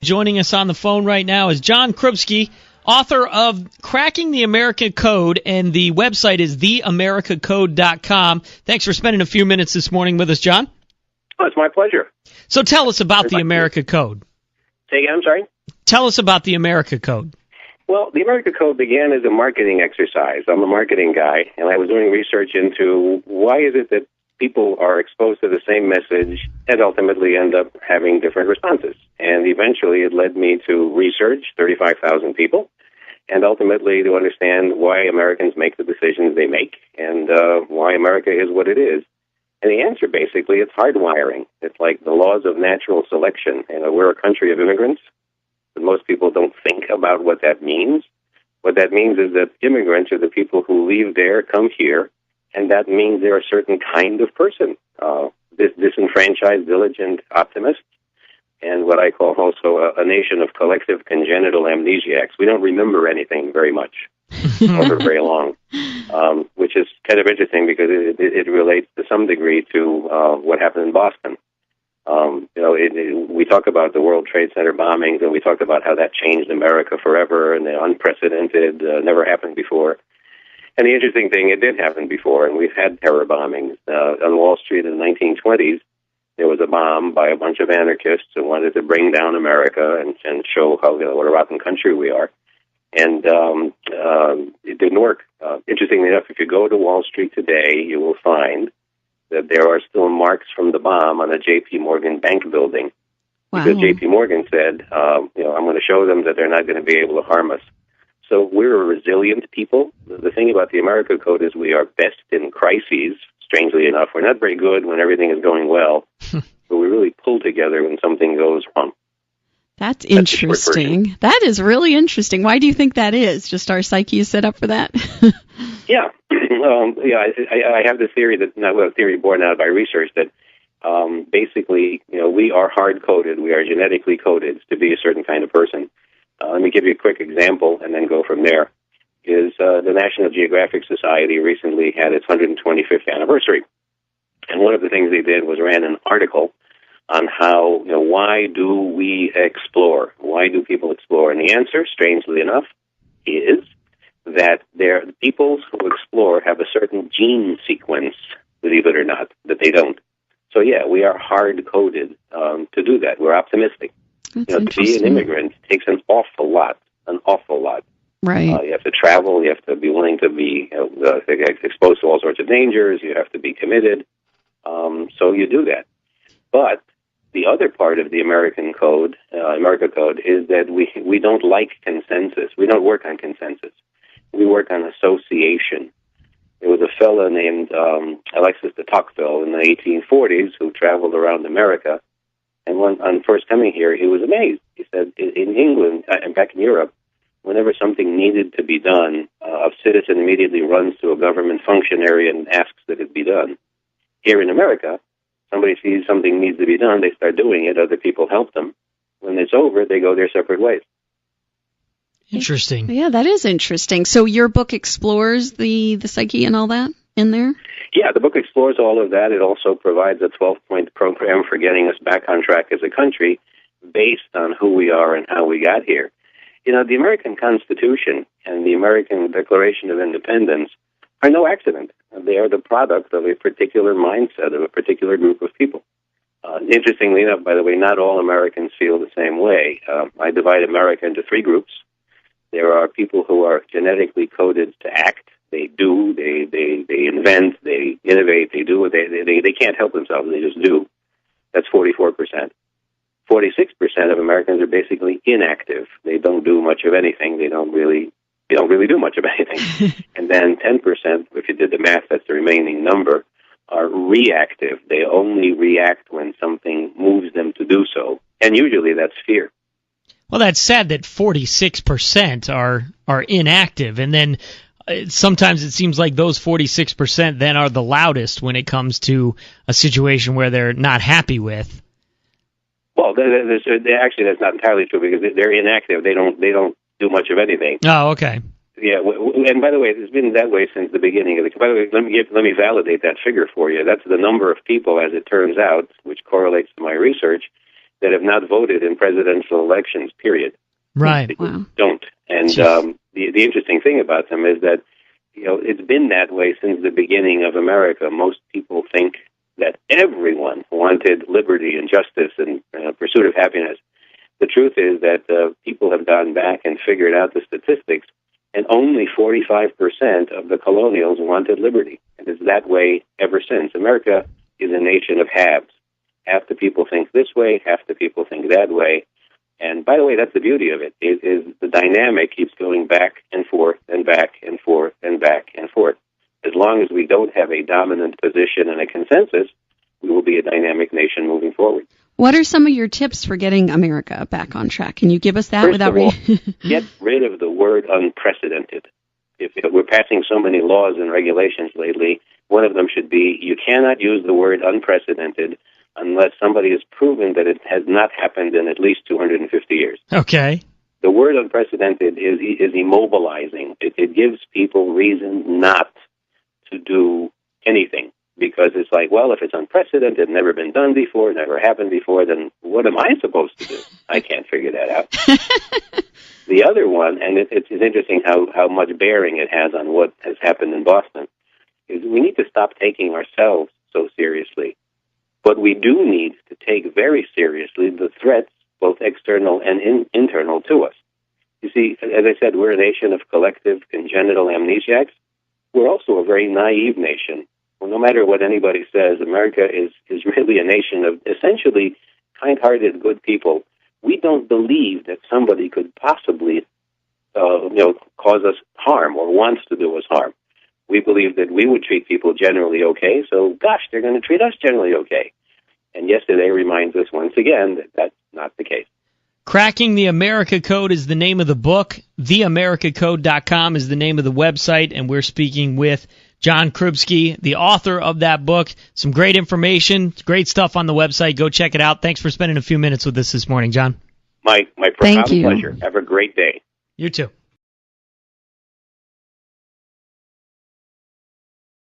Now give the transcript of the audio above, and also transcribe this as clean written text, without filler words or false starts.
Joining us on the phone right now is John Krubski, author of Cracking the American Code, and the website is theamericacode.com. Thanks for spending a few minutes this morning with us, John. Oh, it's my pleasure. So tell us about the America Code. Say again, I'm sorry? Tell us about the America Code. Well, the America Code began as a marketing exercise. I'm a marketing guy, and I was doing research into why is it that people are exposed to the same message and ultimately end up having different responses. And eventually it led me to research 35,000 people and ultimately to understand why Americans make the decisions they make and why America is what it is. And the answer, basically, it's hardwiring. It's like the laws of natural selection. We're a country of immigrants, but most people don't think about what that means. What that means is that immigrants are the people who leave there, come here, and that means they're a certain kind of person, disenfranchised, diligent optimists, and what I call also a nation of collective congenital amnesiacs. We don't remember anything very much or for very long, which is kind of interesting because it relates to some degree to what happened in Boston. We talk about the World Trade Center bombings, and we talk about how that changed America forever, and they're unprecedented, never happened before. And the interesting thing, it did happen before, and we've had terror bombings. On Wall Street in the 1920s, there was a bomb by a bunch of anarchists who wanted to bring down America and show how what a rotten country we are. And it didn't work. Interestingly enough, if you go to Wall Street today, you will find that there are still marks from the bomb on the J.P. Morgan bank building. Wow. Because J.P. Morgan said, I'm going to show them that they're not going to be able to harm us. So we're a resilient people. The thing about the America Code is we are best in crises, strangely enough. We're not very good when everything is going well, but we really pull together when something goes wrong. That's interesting. That is really interesting. Why do you think that is? Just our psyche is set up for that? Yeah. I have this theory theory borne out by research that basically, we are hard-coded. We are genetically coded to be a certain kind of person. Let me give you a quick example and then go from there. The National Geographic Society recently had its 125th anniversary. And one of the things they did was ran an article on how, why do we explore? Why do people explore? And the answer, strangely enough, is that the peoples who explore have a certain gene sequence, believe it or not, that they don't. So, yeah, we are hard-coded to do that. We're optimistic. To be an immigrant takes an awful lot. Right. You have to travel. You have to be willing to be exposed to all sorts of dangers. You have to be committed. So you do that. But the other part of the America Code, is that we don't like consensus. We don't work on consensus. We work on association. There was a fellow named Alexis de Tocqueville in the 1840s who traveled around America. And on first coming here, he was amazed. He said, in England and back in Europe, whenever something needed to be done, a citizen immediately runs to a government functionary and asks that it be done. Here in America, somebody sees something needs to be done, they start doing it, other people help them. When it's over, they go their separate ways. Interesting. Yeah, that is interesting. So your book explores the psyche and all that in there? Yeah, the book explores all of that. It also provides a 12-point program for getting us back on track as a country based on who we are and how we got here. The American Constitution and the American Declaration of Independence are no accident. They are the product of a particular mindset of a particular group of people. Interestingly enough, by the way, not all Americans feel the same way. I divide America into three groups. There are people who are genetically coded to act. They do, they invent, they innovate, they do. They can't help themselves, they just do. That's 44%. 46% of Americans are basically inactive. They don't do much of anything. They don't really do much of anything. And then 10%, if you did the math, that's the remaining number, are reactive. They only react when something moves them to do so. And usually that's fear. Well, that's sad that 46% are inactive, and then sometimes it seems like those 46% then are the loudest when it comes to a situation where they're not happy with. Well, actually, that's not entirely true because they're inactive. They don't do much of anything. Oh, okay. Yeah, and by the way, it's been that way since the beginning. By the way, let me validate that figure for you. That's the number of people, as it turns out, which correlates to my research, that have not voted in presidential elections, period. Right. They Wow. don't. And the interesting thing about them is that, it's been that way since the beginning of America. Most people think that everyone wanted liberty and justice and pursuit of happiness. The truth is that people have gone back and figured out the statistics, and only 45% of the colonials wanted liberty. And it's that way ever since. America is a nation of halves. Half the people think this way, half the people think that way. And by the way, that's the beauty of it, is the dynamic keeps going back and forth and back and forth and back and forth. As long as we don't have a dominant position and a consensus, we will be a dynamic nation moving forward. What are some of your tips for getting America back on track? Can you give us that First without of all, get rid of the word unprecedented. If we're passing so many laws and regulations lately, one of them should be you cannot use the word unprecedented unless somebody has proven that it has not happened in at least 250 years. Okay. The word unprecedented is immobilizing. It gives people reason not to do anything, because it's like, well, if it's unprecedented, never been done before, never happened before, then what am I supposed to do? I can't figure that out. The other one, and it's interesting how much bearing it has on what has happened in Boston, is we need to stop taking ourselves so seriously. But we do need to take very seriously the threats, both external and internal, to us. You see, as I said, we're a nation of collective congenital amnesiacs. We're also a very naive nation. Well, no matter what anybody says, America is really a nation of essentially kind-hearted, good people. We don't believe that somebody could possibly, cause us harm or wants to do us harm. We believe that we would treat people generally okay, so gosh, they're going to treat us generally okay. And yesterday reminds us once again that that's not the case. Cracking the America Code is the name of the book. TheAmericaCode.com is the name of the website, and we're speaking with John Krubski, the author of that book. Some great information, great stuff on the website. Go check it out. Thanks for spending a few minutes with us this morning, John. My profound pleasure. Have a great day. You too.